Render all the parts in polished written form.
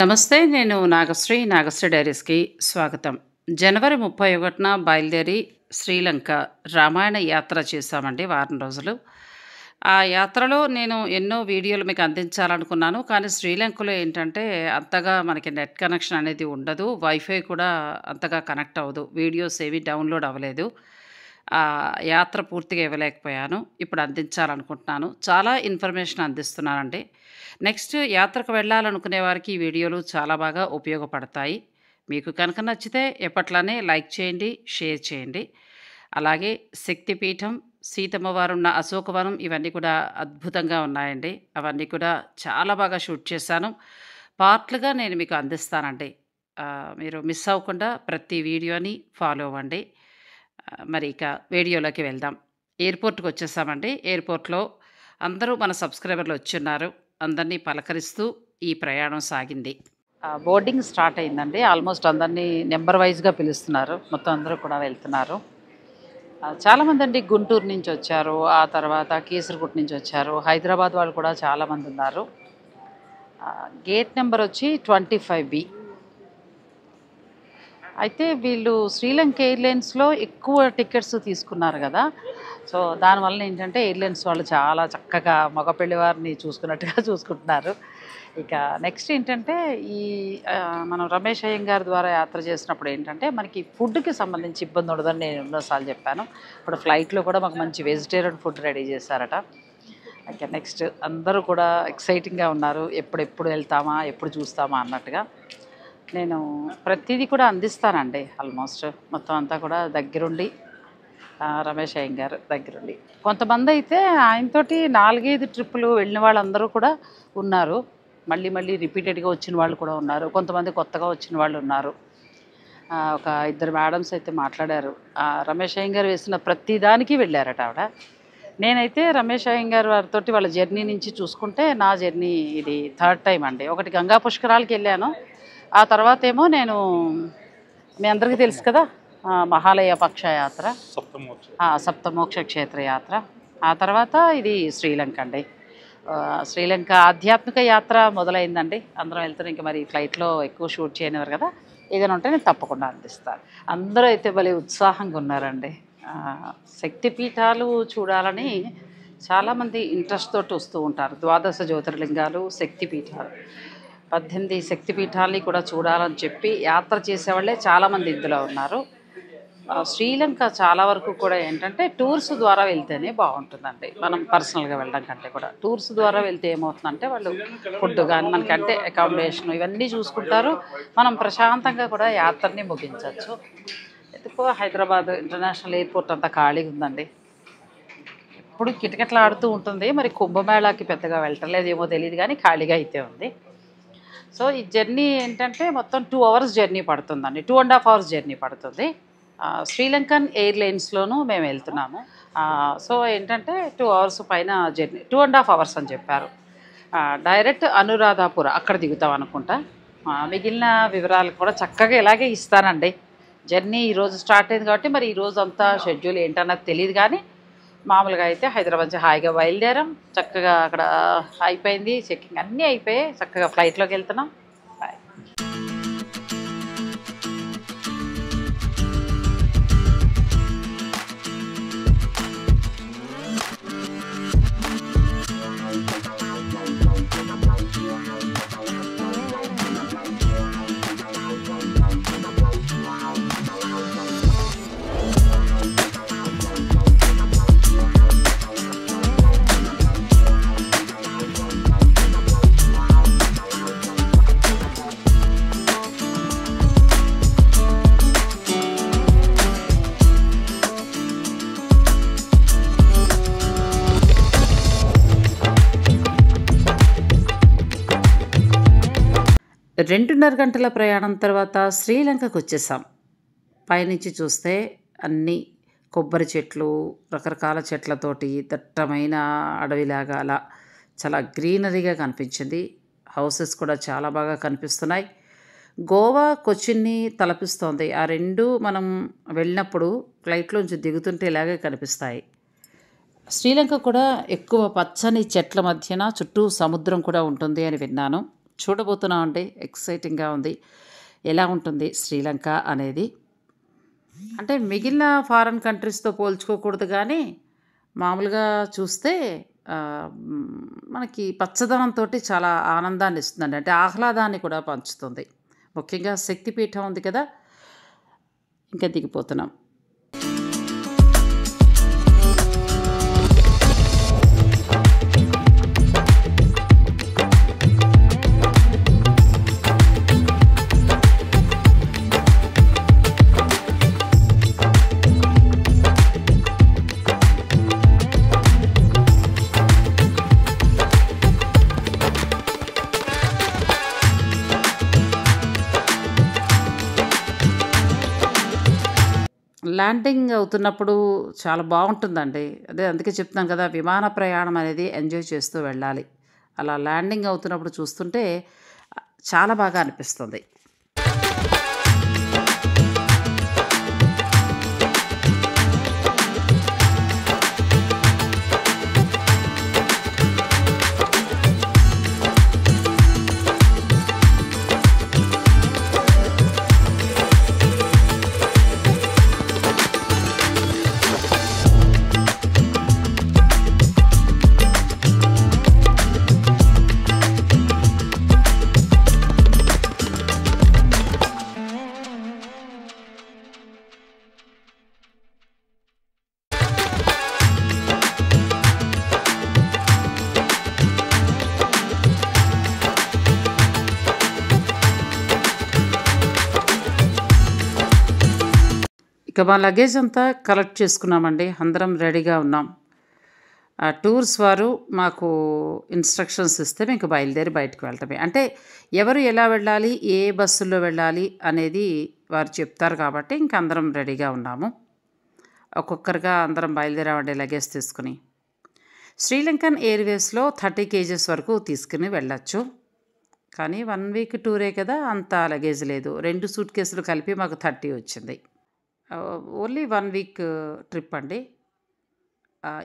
నమస్తే. నేను నాగశ్రీ డైరీస్‌కి స్వాగతం. జనవరి 31న బయలుదేరి శ్రీలంక రామాయణ యాత్ర చేశామండి వారం రోజులు. ఆ యాత్రలో నేను ఎన్నో వీడియోలు మీకు అందించాలనుకున్నాను. కానీ శ్రీలంకలో ఏంటంటే అంతగా మనకి నెట్ కనెక్షన్ అనేది ఉండదు. వైఫై కూడా అంతగా కనెక్ట్ అవ్వదు. వీడియోస్ ఏవి డౌన్‌లోడ్ అవ్వలేదు. యాత్ర పూర్తిగా ఇవ్వలేకపోయాను. ఇప్పుడు అందించాలనుకుంటున్నాను. చాలా ఇన్ఫర్మేషన్ అందిస్తున్నానండి. నెక్స్ట్ యాత్రకు వెళ్ళాలనుకునే వారికి ఈ వీడియోలు చాలా బాగా ఉపయోగపడతాయి. మీకు కనుక నచ్చితే ఎప్పట్లానే లైక్ చేయండి, షేర్ చేయండి. అలాగే శక్తిపీఠం, సీతమ్మ వారున్న అశోకవనం ఇవన్నీ కూడా అద్భుతంగా ఉన్నాయండి. అవన్నీ కూడా చాలా బాగా షూట్ చేశాను. పార్ట్‌లుగా నేను మీకు అందిస్తానండి. మీరు మిస్ అవ్వకుండా ప్రతి వీడియోని ఫాలో అవ్వండి. మరి ఇక వీడియోలోకి వెళ్దాం. ఎయిర్‌పోర్ట్‌కొచ్చేసామండి. ఎయిర్‌పోర్ట్‌లో అందరూ మన సబ్‌స్క్రైబర్‌లు వచ్చున్నారు. అందరినీ పలకరిస్తూ ఈ ప్రయాణం సాగింది. బోర్డింగ్ స్టార్ట్ అయిందండి. ఆల్మోస్ట్ అందరినీ నంబర్ వైస్‌గా పిలుస్తున్నారు. మొత్తం అందరూ కూడా వెళ్తున్నారు. చాలామందండి గుంటూరు నుంచి వచ్చారు. ఆ తర్వాత కీసరగుట్ట నుంచి వచ్చారు. హైదరాబాద్ వాళ్ళు కూడా చాలామంది ఉన్నారు. గేట్ నెంబర్ వచ్చి 25B. అయితే వీళ్ళు శ్రీలంక ఎయిర్‌లైన్స్‌లో ఎక్కువ టికెట్స్ తీసుకున్నారు గదా! సో, దానివల్ల ఏంటంటే ఎయిర్‌లైన్స్ వాళ్ళు చాలా చక్కగా మగ పెళ్లివారిని చూసుకున్నట్టుగా చూసుకుంటున్నారు. ఇక నెక్స్ట్ ఏంటంటే ఈ మనం రమేష్ అయ్యంగార్ ద్వారా యాత్ర చేసినప్పుడు ఏంటంటే మనకి ఫుడ్‌కి సంబంధించి ఇబ్బంది ఉండదని నేను ఎన్నోసార్లు చెప్పాను. ఇప్పుడు ఫ్లైట్‌లో కూడా మాకు మంచి వెజిటేరియన్ ఫుడ్ రెడీ చేశారట. ఇక నెక్స్ట్ అందరూ కూడా ఎక్సైటింగ్‌గా ఉన్నారు. ఎప్పుడెప్పుడు వెళ్తామా? ఎప్పుడు చూస్తామా? అన్నట్టుగా. నేను ప్రతీదీ కూడా అందిస్తానండి ఆల్మోస్ట్. మొత్తం అంతా కూడా దగ్గరుండి రమేష్ అయ్యంగార్ దగ్గరుండి. కొంతమందయితే ఆయనతోటి 4, 5 ట్రిప్పులు వెళ్ళిన వాళ్ళందరూ కూడా ఉన్నారు. మళ్ళీ రిపీటెడ్‌గా వచ్చిన వాళ్ళు కూడా ఉన్నారు. కొంతమంది కొత్తగా వచ్చిన వాళ్ళు ఉన్నారు. ఒక ఇద్దరు మేడమ్స్ అయితే మాట్లాడారు. రమేష్ అయ్యంగార్ వేసిన ప్రతి దానికి వెళ్ళారట ఆవిడ. నేనైతే రమేష్ అయ్యంగార్ వారితోటి వాళ్ళ జర్నీ నుంచి చూసుకుంటే నా జర్నీ ఇది థర్డ్ టైమ్ అండి. ఒకటి గంగా పుష్కరాలకెళ్ళాను. ఆ తర్వాతేమో నేను మీ అందరికీ తెలుసు కదా! మహాలయ పక్ష యాత్ర, సప్తమోక్ష క్షేత్ర యాత్ర. ఆ తర్వాత ఇది శ్రీలంక అండి. శ్రీలంక ఆధ్యాత్మిక యాత్ర మొదలైందండి. అందరం వెళ్తున్నాం. ఇంక మరి ఫ్లైట్‌లో ఎక్కువ షూట్ చేయనివ్వరు కదా! ఏదైనా ఉంటే నేను తప్పకుండా అందిస్తాను. అందరూ అయితే భలే ఉత్సాహంగా ఉన్నారండి. శక్తిపీఠాలు చూడాలని చాలామంది ఇంట్రెస్ట్ తోటి వస్తూ ఉంటారు. 12 జ్యోతిర్లింగాలు, శక్తిపీఠాలు. 18 శక్తిపీఠాలని కూడా చూడాలని చెప్పి యాత్ర చేసేవాళ్ళే చాలామంది ఇందులో ఉన్నారు. శ్రీలంక చాలా వరకు కూడా ఏంటంటే టూర్స్ ద్వారా వెళ్తేనే బాగుంటుందండి. మనం పర్సనల్గా వెళ్ళడం కంటే కూడా టూర్స్ ద్వారా వెళ్తే ఏమవుతుందంటే వాళ్ళు ఫుడ్ కానీ మనకంటే అకామిడేషన్ ఇవన్నీ చూసుకుంటారు. మనం ప్రశాంతంగా కూడా యాత్రని ముగించవచ్చు. ఎందుకో హైదరాబాద్ ఇంటర్నేషనల్ ఎయిర్పోర్ట్ అంతా ఖాళీగా ఉందండి. ఎప్పుడు కిటకిటలాడుతూ ఉంటుంది. మరి కుంభమేళాకి పెద్దగా వెళ్ళటలేదేమో తెలియదు కానీ ఖాళీగా అయితే ఉంది. సో ఈ జర్నీ ఏంటంటే మొత్తం 2 అవర్స్ జర్నీ పడుతుందండి. 2½ అవర్స్ జర్నీ పడుతుంది. శ్రీలంకన్ ఎయిర్‌లైన్స్‌లోనూ మేము వెళ్తున్నాము. సో ఏంటంటే 2 అవర్స్ పైన జర్నీ 2½ అవర్స్ అని చెప్పారు. డైరెక్ట్ అనురాధాపుర అక్కడ దిగుతాం అనుకుంటా. మిగిలిన వివరాలు కూడా చక్కగా ఇలాగే ఇస్తానండి. జర్నీ ఈరోజు స్టార్ట్ అయింది కాబట్టి మరి ఈరోజు అంతా షెడ్యూల్ ఏంటన్నది తెలియదు కానీ మామూలుగా అయితే హైదరాబాద్ నుంచి హాయిగా బయలుదేరాం. చక్కగా అక్కడ అయిపోయింది. చెక్కింగ్ అన్నీ అయిపోయాయి. చక్కగా ఫ్లైట్‌లోకి వెళ్తున్నాం. బాయ్. రెండున్నర గంటల ప్రయాణం తర్వాత శ్రీలంకకు వచ్చేసాం. పైనుంచి చూస్తే అన్నీ కొబ్బరి చెట్లు, రకరకాల చెట్లతోటి దట్టమైన అడవిలాగా అలా చాలా గ్రీనరీగా కనిపించింది. హౌసెస్ కూడా చాలా బాగా కనిపిస్తున్నాయి. గోవా కొచ్చిన్ని తలపిస్తోంది. ఆ రెండు మనం వెళ్ళినప్పుడు ఫ్లైట్లోంచి దిగుతుంటే ఇలాగే కనిపిస్తాయి. శ్రీలంక కూడా ఎక్కువ పచ్చని చెట్ల మధ్యన చుట్టూ సముద్రం కూడా ఉంటుంది అని విన్నాను. చూడబోతున్నామండి. ఎక్సైటింగ్‌గా ఉంది. ఎలా ఉంటుంది శ్రీలంక అనేది. అంటే మిగిలిన ఫారెన్ కంట్రీస్‌తో పోల్చుకోకూడదు గానీ, మామూలుగా చూస్తే మనకి పచ్చదనంతోటి చాలా ఆనందాన్నిస్తుందండి. అంటే ఆహ్లాదాన్ని కూడా పంచుతుంది. ముఖ్యంగా శక్తిపీఠం ఉంది కదా! ఇంకా దిగిపోతున్నాం. ల్యాండింగ్ అవుతున్నప్పుడు చాలా బావుంటుందండి. అదే అందుకే చెప్తున్నాను కదా! విమాన ప్రయాణం అనేది ఎంజాయ్ చేస్తూ వెళ్ళాలి. అలా ల్యాండింగ్ అవుతున్నప్పుడు చూస్తుంటే చాలా బాగా అనిపిస్తుంది. ఇక మా లగేజ్ అంతా కలెక్ట్ చేసుకున్నామండి. అందరం రెడీగా ఉన్నాం. టూర్స్ వారు మాకు ఇన్‌స్ట్రక్షన్స్ ఇస్తే ఇంక బయలుదేరి బయటకి వెళ్ళటమే. అంటే ఎవరు ఎలా వెళ్ళాలి, ఏ బస్సుల్లో వెళ్ళాలి అనేది వారు చెప్తారు కాబట్టి ఇంక అందరం రెడీగా ఉన్నాము. ఒక్కొక్కరుగా అందరం బయలుదేరామండి లగేజ్ తీసుకుని. శ్రీలంకన్ ఎయిర్వేస్‌లో 30 కేజెస్ వరకు తీసుకుని వెళ్ళొచ్చు. కానీ 1 వీక్ టూరే కదా! అంత లగేజ్ లేదు. 2 సూట్ కేసులు కలిపి మాకు 30 వచ్చింది. ఓన్లీ 1 వీక్ ట్రిప్ అండి.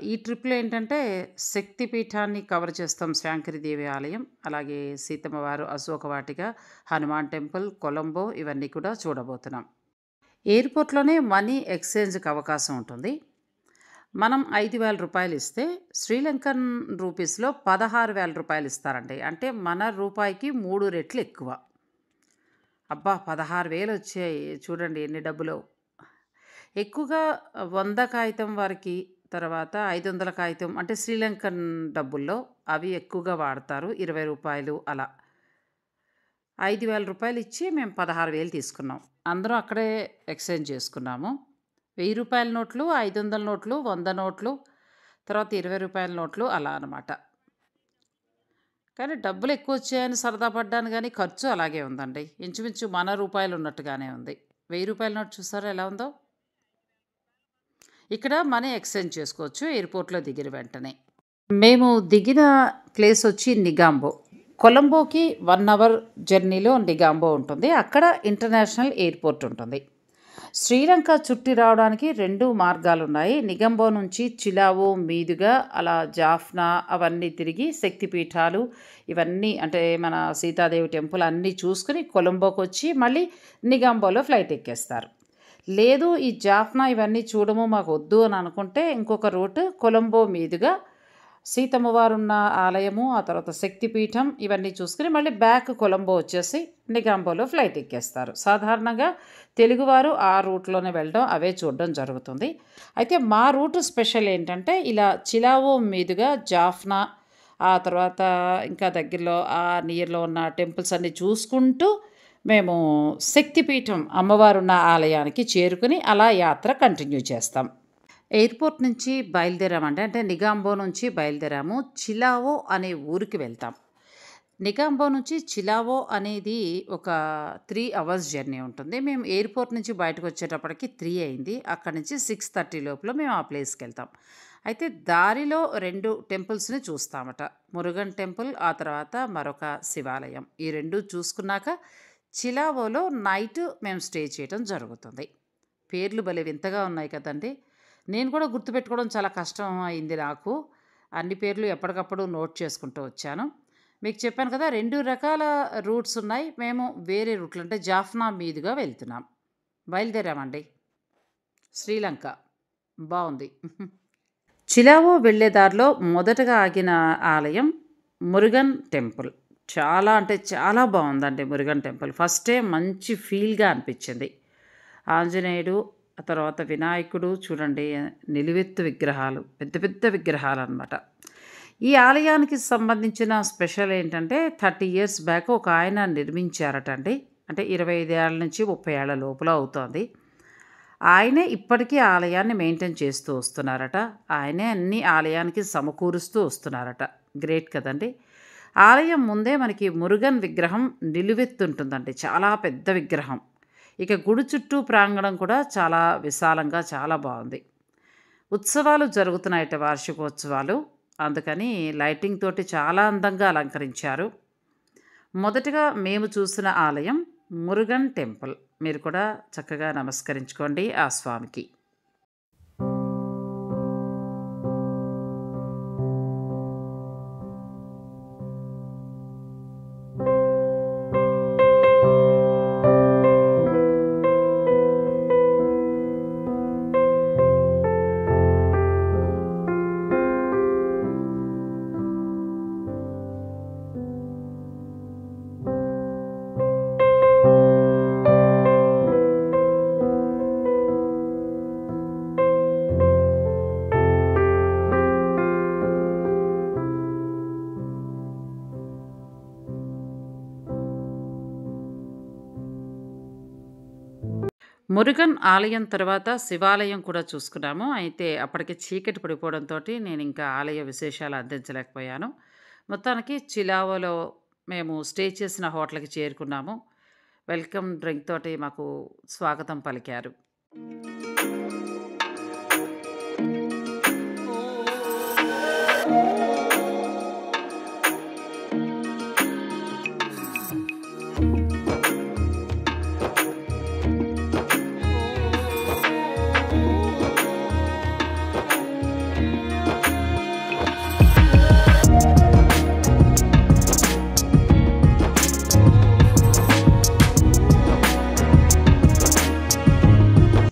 ఈ ట్రిప్‌లో ఏంటంటే శక్తిపీఠాన్ని కవర్ చేస్తాం. శాంకరిదేవి ఆలయం, అలాగే సీతమ్మ వారు అశోక వాటిక, హనుమాన్ టెంపుల్, కొలంబో ఇవన్నీ కూడా చూడబోతున్నాం. ఎయిర్‌పోర్ట్‌లోనే మనీ ఎక్స్‌చేంజ్‌కి అవకాశం ఉంటుంది. మనం రూ. 5,000 ఇస్తే శ్రీలంకన్ రూపీస్‌లో రూ. 16,000 ఇస్తారండి. అంటే మన రూపాయికి 3 రెట్లు ఎక్కువ. అబ్బా! 16,000 వచ్చాయి. చూడండి ఎన్ని డబ్బులో. ఎక్కువగా 100 కాగితం వరకి, తర్వాత 500 కాగితం అంటే శ్రీలంకన్ డబ్బుల్లో అవి ఎక్కువగా వాడతారు. రూ. 20 అలా. రూ. 5,000 ఇచ్చి మేము 16,000 తీసుకున్నాం. అందరం అక్కడే ఎక్స్చేంజ్ చేసుకున్నాము. రూ. 1000 నోట్లు, 500 నోట్లు, 100 నోట్లు, తర్వాత రూ. 20 నోట్లు అలా అనమాట. కానీ డబ్బులు ఎక్కువ వచ్చాయని సరదా పడ్డాను గానీ ఖర్చు అలాగే ఉందండి. ఇంచుమించు మన రూపాయలు ఉన్నట్టుగానే ఉంది. రూ. 1000 నోట్ చూసారా ఎలా ఉందో? ఇక్కడ మనీ ఎక్స్చేంజ్ చేసుకోవచ్చు ఎయిర్‌పోర్ట్‌లో దిగిన వెంటనే. మేము దిగిన ప్లేస్ వచ్చి నిగాంబో. కొలంబోకి 1 అవర్ జర్నీలో నిగాంబో ఉంటుంది. అక్కడ ఇంటర్నేషనల్ ఎయిర్‌పోర్ట్ ఉంటుంది. శ్రీలంక చుట్టి రావడానికి 2 మార్గాలున్నాయి. నిగంబో నుంచి చిలావో మీదుగా అలా జాఫ్నా అవన్నీ తిరిగి శక్తిపీఠాలు ఇవన్నీ అంటే మన సీతాదేవి టెంపుల్ అన్నీ చూసుకుని కొలంబోకొచ్చి మళ్ళీ నిగంబోలో ఫ్లైట్ ఎక్కేస్తారు. లేదు ఈ జాఫ్నా ఇవన్నీ చూడము మాకు వద్దు అని అనుకుంటే ఇంకొక రూట్ కొలంబో మీదుగా సీతమ్మ వారున్న ఆలయము, ఆ తర్వాత శక్తిపీఠం ఇవన్నీ చూసుకుని మళ్ళీ బ్యాక్ కొలంబో వచ్చేసి నిగాంబోలో ఫ్లైట్ ఎక్కేస్తారు. సాధారణంగా తెలుగువారు ఆ రూట్లోనే వెళ్ళడం, అవే చూడడం జరుగుతుంది. అయితే మా రూట్ స్పెషల్ ఏంటంటే ఇలా చిలావో మీదుగా జాఫ్నా, ఆ తర్వాత ఇంకా దగ్గరలో ఆ నియర్లో ఉన్న టెంపుల్స్ అన్నీ చూసుకుంటూ మేము శక్తిపీఠం అమ్మవారున్న ఆలయానికి చేరుకుని అలా యాత్ర కంటిన్యూ చేస్తాం. ఎయిర్‌పోర్ట్ నుంచి బయలుదేరామండి. అంటే నిగాంబో నుంచి బయలుదేరాము. చిలావో అనే ఊరికి వెళ్తాం. నిగాంబో నుంచి చిలావో అనేది ఒక 3 అవర్స్ జర్నీ ఉంటుంది. మేము ఎయిర్‌పోర్ట్ నుంచి బయటకొచ్చేటప్పటికి 3 అయింది. అక్కడి నుంచి 6:30 లోపల మేము ఆ ప్లేస్‌కెళ్తాం. అయితే దారిలో 2 టెంపుల్స్‌ని చూస్తామట. మురుగన్ టెంపుల్, ఆ తర్వాత మరొక శివాలయం. ఈ 2 చూసుకున్నాక చిలావోలో నైట్ మేము స్టే చేయటం జరుగుతుంది. పేర్లు భలే వింతగా ఉన్నాయి కదండీ! నేను కూడా గుర్తుపెట్టుకోవడం చాలా కష్టం అయింది నాకు. అన్ని పేర్లు ఎప్పటికప్పుడు నోట్ చేసుకుంటూ వచ్చాను. మీకు చెప్పాను కదా 2 రకాల రూట్స్ ఉన్నాయి. మేము వేరే రూట్లు అంటే జాఫ్నా మీదుగా వెళ్తున్నాం. బయలుదేరామండి. శ్రీలంక. బావుంది. చిలావో వెళ్ళే దారిలో మొదటగా ఆగిన ఆలయం మురుగన్ టెంపుల్. చాలా అంటే చాలా బావుందండి మురుగన్ టెంపుల్. ఫస్టే మంచి ఫీల్‌గా అనిపించింది. ఆంజనేయుడు, ఆ తర్వాత వినాయకుడు చూడండి నిలువెత్తు విగ్రహాలు. పెద్ద పెద్ద విగ్రహాలనమాట. ఈ ఆలయానికి సంబంధించిన స్పెషల్ ఏంటంటే 30 ఇయర్స్ బ్యాక్ ఒక ఆయన నిర్మించారటండి. అంటే 25 ఏళ్ల నుంచి 30 ఏళ్ల లోపల అవుతోంది. ఆయనే ఇప్పటికీ ఆలయాన్ని మెయింటైన్ చేస్తూ వస్తున్నారట. ఆయనే అన్ని ఆలయానికి సమకూరుస్తూ వస్తున్నారట. గ్రేట్ కదండీ! ఆలయం ముందే మనకి మురుగన్ విగ్రహం నిలువెత్తుంటుందండి. చాలా పెద్ద విగ్రహం. ఇక గుడి చుట్టూ ప్రాంగణం కూడా చాలా విశాలంగా చాలా బావుంది. ఉత్సవాలు జరుగుతున్నాయట వార్షికోత్సవాలు. అందుకని లైటింగ్ తోటి చాలా అందంగా అలంకరించారు. మొదటగా మేము చూసిన ఆలయం మురుగన్ టెంపుల్. మీరు కూడా చక్కగా నమస్కరించుకోండి ఆ స్వామికి. మురుగన్ ఆలయం తర్వాత శివాలయం కూడా చూసుకున్నాము. అయితే అప్పటికి చీకటి పడిపోవడంతోటి నేనింకా ఆలయ విశేషాలు అందించలేకపోయాను. మొత్తానికి చిలావోలో మేము స్టే చేసిన హోటల్‌కి చేరుకున్నాము. వెల్కమ్ డ్రింక్ తోటి మాకు స్వాగతం పలికారు.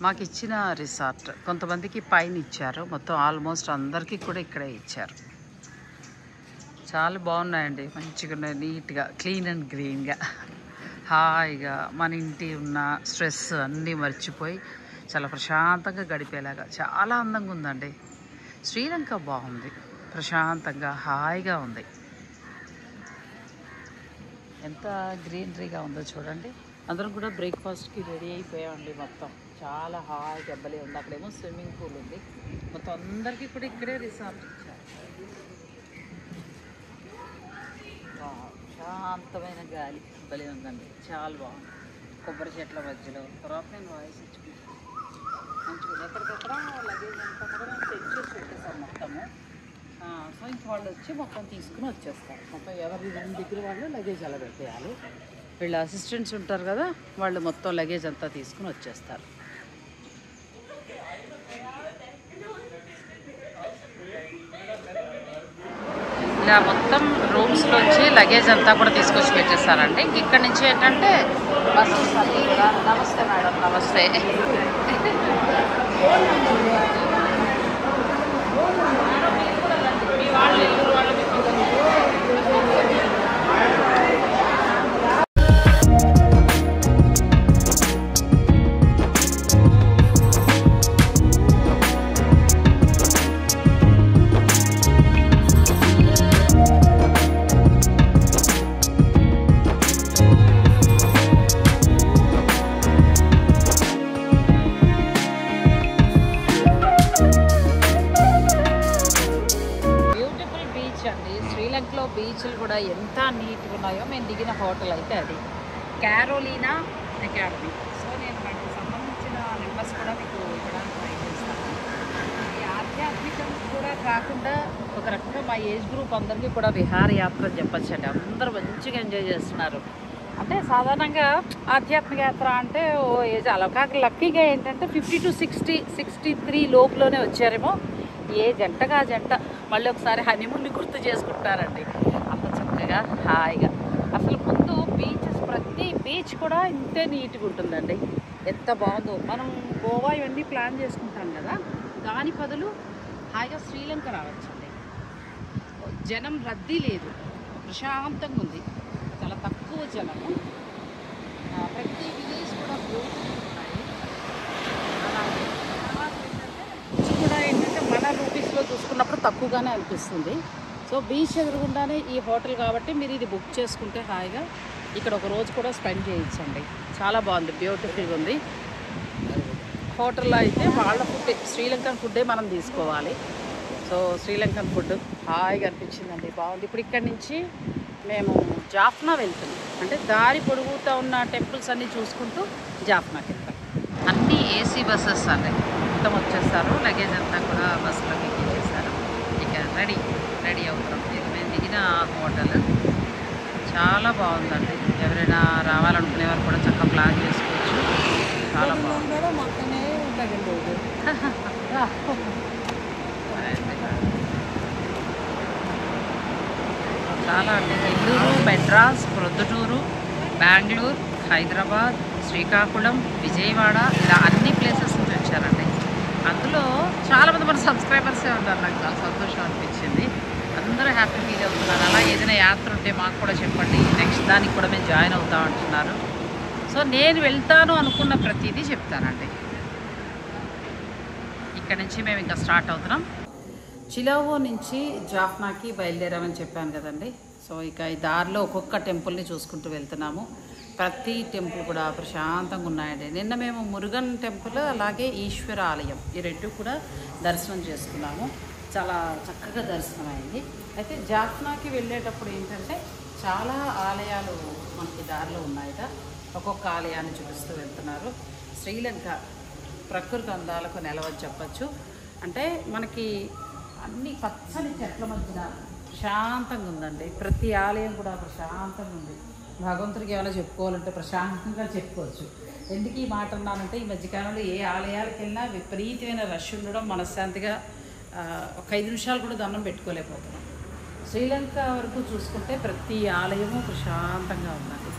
మాకిచ్చిన రిసార్ట్ కొంతమందికి పైన ఇచ్చారు. మొత్తం ఆల్మోస్ట్ అందరికీ కూడా ఇక్కడే ఇచ్చారు. చాలా బాగున్నాయండి. మంచిగా ఉన్నాయి. నీట్గా క్లీన్ అండ్ గ్రీన్గా హాయిగా మన ఇంటి ఉన్న స్ట్రెస్ అన్నీ మర్చిపోయి చాలా ప్రశాంతంగా గడిపేలాగా చాలా అందంగా ఉందండి. శ్రీలంక బాగుంది. ప్రశాంతంగా హాయిగా ఉంది. ఎంత గ్రీనరీగా ఉందో చూడండి. అందరం కూడా బ్రేక్ఫాస్ట్కి రెడీ అయిపోయామండి. మొత్తం చాలా హాయిగా భలే ఉంది. అక్కడేమో స్విమ్మింగ్ పూల్ ఉంది. మొత్తం అందరికీ కూడా ఇక్కడే రిసార్ట్ ఇచ్చారు. శాంతమైన గాలి భలే ఉందండి. చాలా బాగుంది. కొబ్బరి చెట్ల మధ్యలో. తర్వాత నేను వాయిస్ ఇచ్చుకుంటాను. మంచిగా ఎక్కడికక్కడ లగేజ్ అంతా కూడా సెట్ చేసి పెట్టేసాను మొత్తము. సో ఇంక వాళ్ళు వచ్చి మొత్తం తీసుకుని వచ్చేస్తారు. మొత్తం ఎవరి రూమ్ దగ్గర వాళ్ళు లగేజ్ అలా పెట్టేయాలి. వీళ్ళ అసిస్టెంట్స్ ఉంటారు కదా, వాళ్ళు మొత్తం లగేజ్ అంతా తీసుకుని వచ్చేస్తారు. ఇలా మొత్తం రూమ్స్లోంచి లగేజ్ అంతా కూడా తీసుకొచ్చి పెట్టేస్తారండి. ఇంక ఇక్కడ నుంచి ఏంటంటే బస్సు కూడా. నమస్తే మేడం. నమస్తే. శ్రీలంకలో బీచ్లు కూడా ఎంత నీట్గా ఉన్నాయో. మేము దిగిన హోటల్ అయితే అది క్యారోలీనా అకాడమీ. సో నేను వాటికి సంబంధించిన నెంబర్స్ కూడా మీకు ఇవ్వడానికి ట్రై చేస్తాను. ఈ ఆధ్యాత్మికం కూడా కాకుండా ఒక రకంగా మా ఏజ్ గ్రూప్ అందరికీ కూడా విహారయాత్ర అని చెప్పచ్చండి. అందరూ మంచిగా ఎంజాయ్ చేస్తున్నారు. అంటే సాధారణంగా ఆధ్యాత్మిక యాత్ర అంటే ఓ ఏజ్ అలా కాక లక్కీగా ఏంటంటే 50 to 60, 63 లోపులోనే వచ్చారేమో. ఏ జంటగా జంట మళ్ళీ ఒకసారి హనీమూన్ని గుర్తు చేసుకుంటారండి. అంత చక్కగా ఉన్నట్టుగా హాయిగా. అసలు ముందు బీచెస్, ప్రతి బీచ్ కూడా ఇంతే నీట్గా ఉంటుందండి. ఎంత బాగుందో. మనం గోవా ఇవన్నీ ప్లాన్ చేసుకుంటాం కదా, దాని బదులు హాయిగా శ్రీలంక రావచ్చండి. జనం రద్దీ లేదు, ప్రశాంతంగా ఉంది, చాలా తక్కువ జనము. ప్రతి విలేజ్ కూడా బ్యూటిఫుల్ ఉన్నాయి. అలాగే తర్వాత ఏంటంటే మన రూపీస్లో చూసుకున్నప్పుడు తక్కువగానే అనిపిస్తుంది. సో బీచ్ ఎదురుగుండానే ఈ హోటల్ కాబట్టి మీరు ఇది బుక్ చేసుకుంటే హాయిగా ఇక్కడ ఒక రోజు కూడా స్పెండ్ చేయొచ్చండి. చాలా బాగుంది, బ్యూటిఫుల్గా ఉంది. హోటల్లో అయితే వాళ్ళ ఫుడ్డే, శ్రీలంకన్ ఫుడ్డే మనం తీసుకోవాలి. సో శ్రీలంకన్ ఫుడ్ హాయిగా అనిపించిందండి, బాగుంది. ఇప్పుడు ఇక్కడి నుంచి మేము జాఫ్నా వెళ్తున్నాం. అంటే దారి పొడుగుతూ ఉన్న టెంపుల్స్ అన్నీ చూసుకుంటూ జాఫ్నాకి వెళ్తాం. అన్నీ ఏసీ బస్సెస్ అండి, మొత్తం వచ్చేస్తారు. లగేజ్ అంతా కూడా బస్సులోకి ఎక్కించేస్తారు. ఇక రెడీ అవుతాం. ఇది మేము దిగిన హోటల్ చాలా బాగుందండి. ఎవరైనా రావాలనుకునే వారు కూడా చక్కగా ప్లాన్ చేసుకోవచ్చు. చాలా బాగుంది. చాలా అండి. నెల్లూరు, మెడ్రాస్, ప్రొద్దుటూరు, బెంగళూరు, హైదరాబాద్, శ్రీకాకుళం, విజయవాడ, ఇలా అన్ని ప్లేసెస్ నుంచి వచ్చారండి. అందులో చాలామంది మన సబ్స్క్రైబర్సే ఉన్నారు. నాకు చాలా సంతోషం అనిపించింది. అందరూ హ్యాపీ ఫీల్ అవుతున్నారు. అలా ఏదైనా యాత్ర ఉంటే మాకు కూడా చెప్పండి, నెక్స్ట్ దానికి కూడా మేము జాయిన్ అవుతాం అంటున్నారు. సో నేను వెళ్తాను అనుకున్న ప్రతిదీ చెప్తానండి. ఇక్కడ నుంచి మేము ఇంకా స్టార్ట్ అవుతున్నాం. చిలావో నుంచి జాఫ్నాకి బయలుదేరామని చెప్పాను కదండి. సో ఇక ఈ దారిలో ఒక్కొక్క టెంపుల్ని చూసుకుంటూ వెళ్తున్నాము. ప్రతి టెంపుల్ కూడా ప్రశాంతంగా ఉన్నాయండి. నిన్న మేము మురుగన్ టెంపుల్, అలాగే ఈశ్వర ఆలయం, ఈ రెండు కూడా దర్శనం చేసుకున్నాము. చాలా చక్కగా దర్శనం అయింది. అయితే జాఫ్నాకి వెళ్ళేటప్పుడు ఏంటంటే చాలా ఆలయాలు మనకి దారిలో ఉన్నాయిగా, ఒక్కొక్క ఆలయాన్ని చూపిస్తూ వెళ్తున్నారు. శ్రీలంక ప్రకృతి అందాలకు నెలవని చెప్పచ్చు. అంటే మనకి అన్ని పచ్చని చెట్ల మధ్యన ప్రశాంతంగా ఉందండి. ప్రతి ఆలయం కూడా ప్రశాంతంగా ఉంది. భగవంతుడికి ఏమైనా చెప్పుకోవాలంటే ప్రశాంతంగా చెప్పుకోవచ్చు. ఎందుకు ఈ మాట అన్నానంటే, ఈ మధ్యకాలంలో ఏ ఆలయాలకు వెళ్ళినా విపరీతమైన రష్ ఉండడం, మనశ్శాంతిగా ఒక 5 నిమిషాలు కూడా దండం పెట్టుకోలేకపోతున్నాం. శ్రీలంక వరకు చూసుకుంటే ప్రతి ఆలయము ప్రశాంతంగా ఉందండి.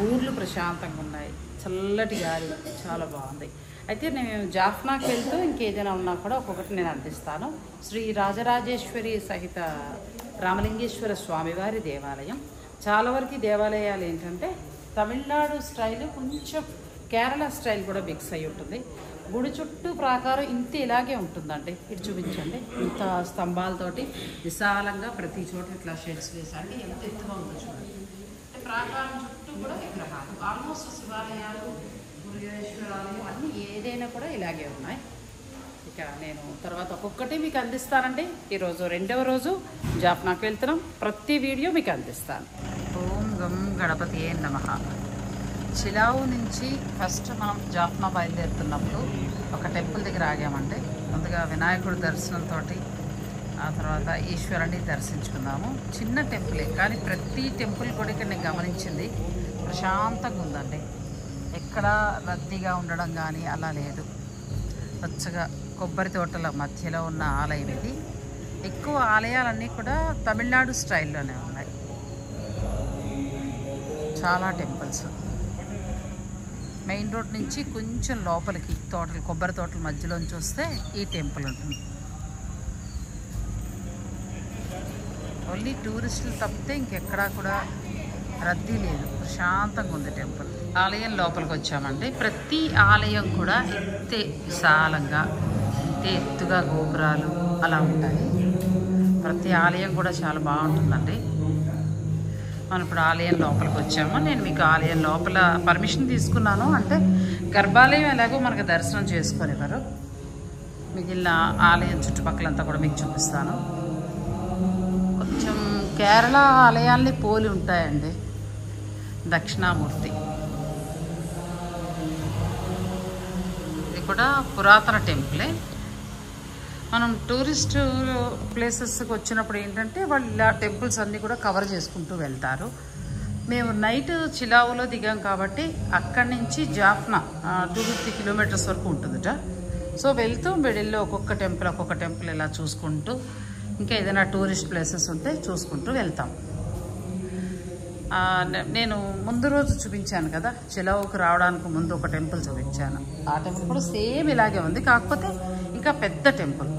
ఊర్లు ప్రశాంతంగా ఉన్నాయి, చల్లటి గాలి, చాలా బాగుంది. అయితే నేను జాఫ్నాకి వెళ్తూ ఇంకేదైనా ఉన్నా కూడా ఒక్కొక్కటి నేను అందిస్తాను. శ్రీ రాజరాజేశ్వరి సహిత రామలింగేశ్వర స్వామివారి దేవాలయం. చాలా వరకు దేవాలయాలు ఏంటంటే తమిళనాడు స్టైల్, కొంచెం కేరళ స్టైల్ కూడా మిక్స్ అయి ఉంటుంది. గుడి చుట్టూ ప్రాకారం ఇంత ఇలాగే ఉంటుందండి. ఇటు చూపించండి, ఇంత స్తంభాలతోటి విశాలంగా ప్రతి చోట ఇట్లా షెడ్స్ వేసాండి. ఎంత ఎత్తుగా ఉందో చూడండి. ప్రాకారం చుట్టూ కూడా విగ్రహాలు, ఆల్మోస్ట్ శివాలయాలు, మురుగేశ్వరాలయం అన్నీ ఏదైనా కూడా ఇలాగే ఉన్నాయి. ఇక నేను తర్వాత ఒక్కొక్కటి మీకు అందిస్తానండి. ఈరోజు 2వ రోజు జాఫ్నాకి వెళ్తున్నాం. ప్రతి వీడియో మీకు అందిస్తాను. ఓం గం గణపతియే నమః. చిలావు నుంచి ఫస్ట్ మనం జాఫ్నా బయలుదేరుతున్నప్పుడు ఒక టెంపుల్ దగ్గర ఆగామండి. ముందుగా వినాయకుడి దర్శనంతో ఆ తర్వాత ఈశ్వరుని దర్శించుకున్నాము. చిన్న టెంపులే కానీ ప్రతి టెంపుల్ కూడా ఇక్కడ నేను గమనించింది ప్రశాంతంగా ఉందండి. ఎక్కడ రద్దీగా ఉండడం కానీ అలా లేదు. పచ్చగా కొబ్బరి తోటల మధ్యలో ఉన్న ఆలయం ఇది. ఎక్కువ ఆలయాలన్నీ కూడా తమిళనాడు స్టైల్లోనే ఉన్నాయి. చాలా టెంపుల్స్. మెయిన్ రోడ్ నుంచి కొంచెం లోపలికి తోటలు, కొబ్బరి తోటల మధ్యలోంచి వస్తే ఈ టెంపుల్ ఉంటుంది. ఓన్లీ టూరిస్టులు తప్పితే ఇంకెక్కడా కూడా రద్దీ లేదు, ప్రశాంతంగా ఉంది టెంపుల్. ఆలయం లోపలికి వచ్చామండి. ప్రతి ఆలయం కూడా ఇంతే విశాలంగా, ఇంతే ఎత్తుగా గోపురాలు అలా ఉంటాయి. ప్రతి ఆలయం కూడా చాలా బాగుంటుందండి. మనం ఇప్పుడు ఆలయం లోపలికి వచ్చాము. నేను మీకు ఆలయం లోపల పర్మిషన్ తీసుకున్నాను. అంటే గర్భాలయం ఎలాగో మనకు దర్శనం చేసుకునేవారు. మిగిలిన ఆలయం చుట్టుపక్కలంతా కూడా మీకు చూపిస్తాను. కొంచెం కేరళ ఆలయాల్ని పోలి ఉంటాయండి. దక్షిణామూర్తి ఇది కూడా పురాతన టెంపులే. మనం టూరిస్ట్ ప్లేసెస్కి వచ్చినప్పుడు ఏంటంటే వాళ్ళు ఇలా టెంపుల్స్ అన్నీ కూడా కవర్ చేసుకుంటూ వెళ్తారు. మేము నైట్ చిలావులో దిగాం కాబట్టి అక్కడి నుంచి జాఫ్నా 250 కిలోమీటర్స్ వరకు ఉంటుందట. సో వెళ్తూ మిడిల్లో ఒక్కొక్క టెంపుల్ ఇలా చూసుకుంటూ, ఇంకా ఏదైనా టూరిస్ట్ ప్లేసెస్ ఉంటే చూసుకుంటూ వెళ్తాం. నేను ముందు రోజు చూపించాను కదా, చిలవకు రావడానికి ముందు ఒక టెంపుల్ చూపించాను. ఆ టెంపుల్ కూడా సేమ్ ఇలాగే ఉంది, కాకపోతే ఇంకా పెద్ద టెంపుల్.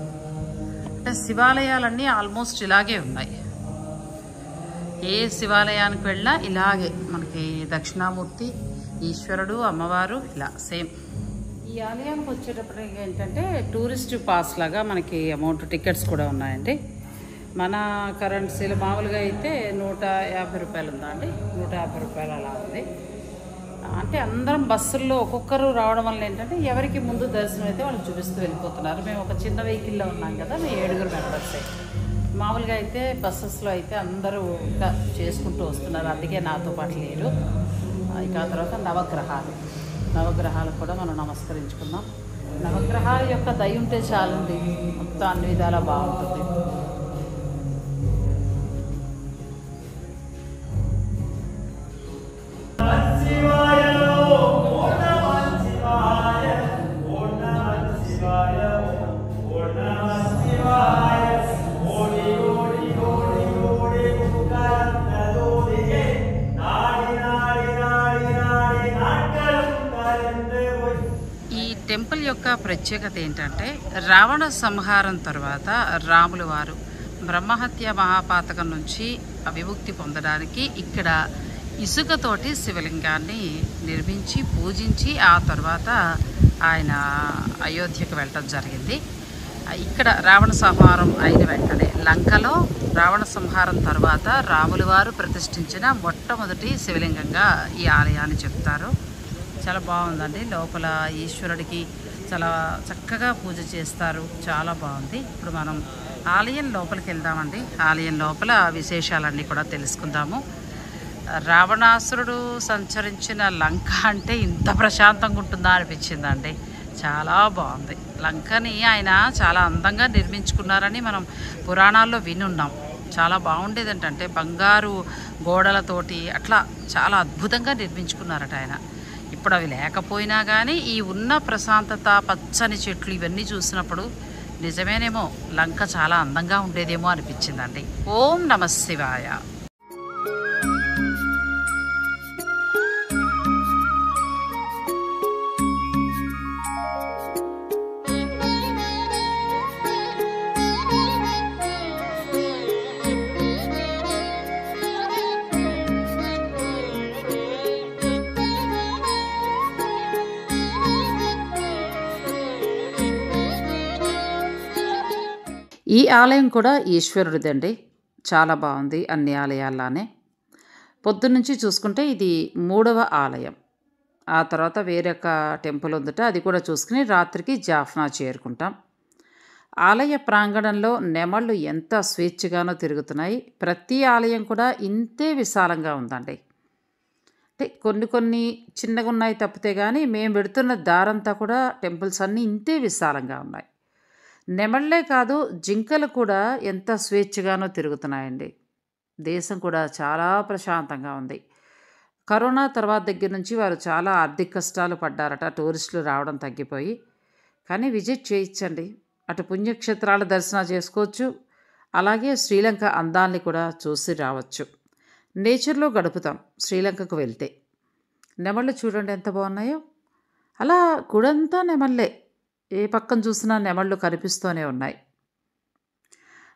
అంటే శివాలయాలన్నీ ఆల్మోస్ట్ ఇలాగే ఉన్నాయి. ఏ శివాలయానికి వెళ్ళినా ఇలాగే మనకి దక్షిణామూర్తి, ఈశ్వరుడు, అమ్మవారు ఇలా సేమ్. ఈ ఆలయానికి వచ్చేటప్పటికి ఏంటంటే టూరిస్ట్ పాస్ లాగా మనకి అమౌంట్ టికెట్స్ కూడా ఉన్నాయండి. మన కరెన్సీలు మామూలుగా అయితే 150 రూపాయలు ఉందా అండి, 150 రూపాయలు అలా ఉంది. అంటే అందరం బస్సుల్లో ఒక్కొక్కరు రావడం వల్ల ఏంటంటే ఎవరికి ముందు దర్శనం అయితే వాళ్ళు చూపిస్తూ వెళ్ళిపోతున్నారు. మేము ఒక చిన్న వెహికల్లో ఉన్నాం కదా, మేము 7 మెంబర్సే. మామూలుగా అయితే బస్సెస్లో అయితే అందరూ ఇంకా చేసుకుంటూ వస్తున్నారు, అందుకే నాతో పాటు లేరు. ఇక ఆ తర్వాత నవగ్రహాలు కూడా మనం నమస్కరించుకుందాం. నవగ్రహాల యొక్క దయ ఉంటే చాలండి, మొత్తం అన్ని విధాలా బాగుంటుంది. టెంపుల్ యొక్క ప్రత్యేకత ఏంటంటే రావణ సంహారం తర్వాత రాములు వారు బ్రహ్మహత్య మహాపాతకం నుంచి విముక్తి పొందడానికి ఇక్కడ ఇసుకతోటి శివలింగాన్ని నిర్మించి పూజించి ఆ తర్వాత ఆయన అయోధ్యకు వెళ్ళటం జరిగింది. ఇక్కడ రావణ సంహారం అయిన వెంటనే లంకలో రావణ సంహారం తర్వాత రాములు వారు ప్రతిష్ఠించిన మొట్టమొదటి శివలింగంగా ఈ ఆలయాన్ని చెప్తారు. చాలా బాగుందండి. లోపల ఈశ్వరుడికి చాలా చక్కగా పూజ చేస్తారు, చాలా బాగుంది. ఇప్పుడు మనం ఆలయం లోపలికి వెళ్దామండి. ఆలయం లోపల విశేషాలన్నీ కూడా తెలుసుకుందాము. రావణాసురుడు సంచరించిన లంక అంటే ఇంత ప్రశాంతంగా ఉంటుందా అనిపించిందండి. చాలా బాగుంది. లంకని ఆయన చాలా అందంగా నిర్మించుకున్నారని మనం పురాణాల్లో వినున్నాం. చాలా బాగుండేది ఏంటంటే బంగారు గోడలతోటి అట్లా చాలా అద్భుతంగా నిర్మించుకున్నారట ఆయన. ఇప్పుడు అవి లేకపోయినా కానీ ఈ ఉన్న ప్రశాంతత, పచ్చని చెట్లు ఇవన్నీ చూసినప్పుడు నిజమేనేమో లంక చాలా అందంగా ఉండేదేమో అనిపించిందండి. ఓం నమః శివాయ. ఈ ఆలయం కూడా ఈశ్వరుడిదండి. చాలా బాగుంది అన్ని ఆలయాల్లానే. పొద్దున్నుంచి చూసుకుంటే ఇది 3వ ఆలయం. ఆ తర్వాత వేరొక టెంపుల్ ఉందట, అది కూడా చూసుకుని రాత్రికి జాఫ్నా చేరుకుంటాం. ఆలయ ప్రాంగణంలో నెమళ్ళు ఎంత స్వేచ్ఛగానో తిరుగుతున్నాయి. ప్రతి ఆలయం కూడా ఇంతే విశాలంగా ఉందండి. అంటే కొన్ని చిన్నగా ఉన్నాయి తప్పితే కానీ మేము పెడుతున్న దారంతా కూడా టెంపుల్స్ అన్నీ ఇంతే విశాలంగా ఉన్నాయి. నెమళ్ళే కాదు, జింకలు కూడా ఎంత స్వేచ్ఛగానో తిరుగుతున్నాయండి. దేశం కూడా చాలా ప్రశాంతంగా ఉంది. కరోనా తర్వాత దగ్గర నుంచి వారు చాలా ఆర్థిక కష్టాలు పడ్డారట, టూరిస్టులు రావడం తగ్గిపోయి. కానీ విజిట్ చేయించండి. అటు పుణ్యక్షేత్రాల దర్శనం చేసుకోవచ్చు, అలాగే శ్రీలంక అందాల్ని కూడా చూసి రావచ్చు. నేచర్లో గడుపుతాం శ్రీలంకకు వెళ్తే. నెమళ్ళు చూడండి ఎంత బాగున్నాయో. అలా గుడంతా నెమళ్ళే, ఏ పక్కన చూసినా నెమళ్ళు కనిపిస్తూనే ఉన్నాయి.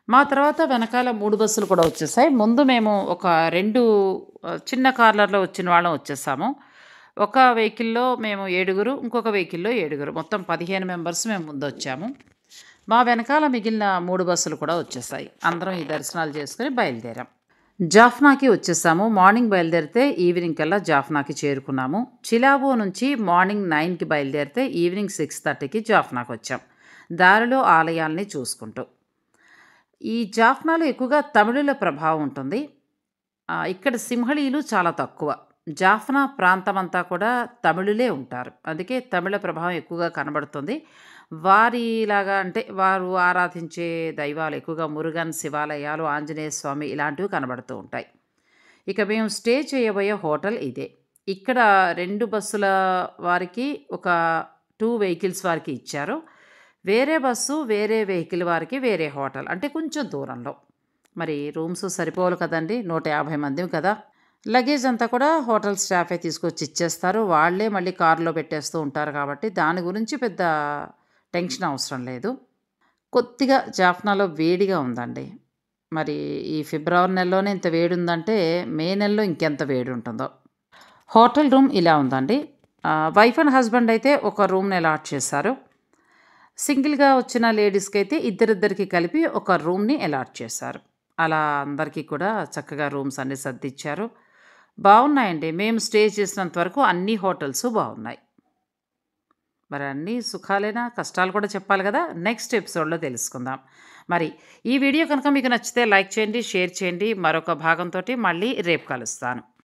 మా తర్వాత వెనకాల 3 బస్సులు కూడా వచ్చేసాయి. ముందు మేము ఒక 2 చిన్న కార్లర్లో వచ్చిన వాళ్ళం వచ్చేసాము. ఒక వెహికల్లో మేము 7, ఇంకొక వెహికల్లో 7, మొత్తం 15 మెంబర్స్ మేము ముందు వచ్చాము. మా వెనకాల మిగిలిన 3 బస్సులు కూడా వచ్చేసాయి. అందరం ఈ దర్శనాలు చేసుకుని బయలుదేరాం. జాఫ్నాకి వచ్చేసాము. మార్నింగ్ బయలుదేరితే ఈవినింగ్ కల్లా జాఫ్నాకి చేరుకున్నాము. చిలాబో నుంచి మార్నింగ్ 9కి బయలుదేరితే ఈవినింగ్ 6:30కి జాఫ్నాకి వచ్చాం, దారిలో ఆలయాల్ని చూసుకుంటూ. ఈ జాఫ్నాలో ఎక్కువగా తమిళుల ప్రభావం ఉంటుంది. ఇక్కడ సింహళీలు చాలా తక్కువ. జాఫ్నా ప్రాంతం అంతా కూడా తమిళులే ఉంటారు, అందుకే తమిళ ప్రభావం ఎక్కువగా కనబడుతుంది. వారిలాగా అంటే వారు ఆరాధించే దైవాలు ఎక్కువగా మురుగన్ శివాలయాలు, ఆంజనేయ స్వామి ఇలాంటివి కనబడుతూ ఉంటాయి. ఇక మేము స్టే చేయబోయే హోటల్ ఇదే. ఇక్కడ 2 బస్సుల వారికి ఒక 2 వెహికల్స్ వారికి ఇచ్చారు. వేరే బస్సు వేరే వెహికల్ వారికి వేరే హోటల్, అంటే కొంచెం దూరంలో. మరి రూమ్స్ సరిపోవాలి కదండి, 150 మంది కదా. లగేజ్ అంతా కూడా హోటల్ స్టాఫే తీసుకొచ్చి ఇచ్చేస్తారు. వాళ్ళే మళ్ళీ కారులో పెట్టేస్తూ ఉంటారు కాబట్టి దాని గురించి పెద్ద టెన్షన్ అవసరం లేదు. కొద్దిగా జాఫ్నాలో వేడిగా ఉందండి. మరి ఈ ఫిబ్రవరి నెలలోనే ఇంత వేడుందంటే మే నెలలో ఇంకెంత వేడుంటుందో. హోటల్ రూమ్ ఇలా ఉందండి. వైఫ్ అండ్ హస్బెండ్ అయితే ఒక రూమ్‌ని అలాట్ చేశారు. సింగిల్‌గా వచ్చిన లేడీస్‌కైతే ఇద్దరిద్దరికి కలిపి ఒక రూమ్‌ని అలాట్ చేశారు. అలా అందరికీ కూడా చక్కగా రూమ్స్ అన్నీ సర్దిచ్చారు. బావున్నాయండి. మేము స్టే చేసినంత వరకు అన్ని హోటల్సు బావున్నాయి. మరి అన్నీ సుఖాలేనా? కష్టాలు కూడా చెప్పాలి గదా! నెక్స్ట్ ఎపిసోడ్‌లో తెలుసుకుందాం. మరి ఈ వీడియో కనుక మీకు నచ్చితే లైక్ చేయండి, షేర్ చేయండి. మరొక భాగంతోటి మళ్ళీ రేపు కలుస్తాను.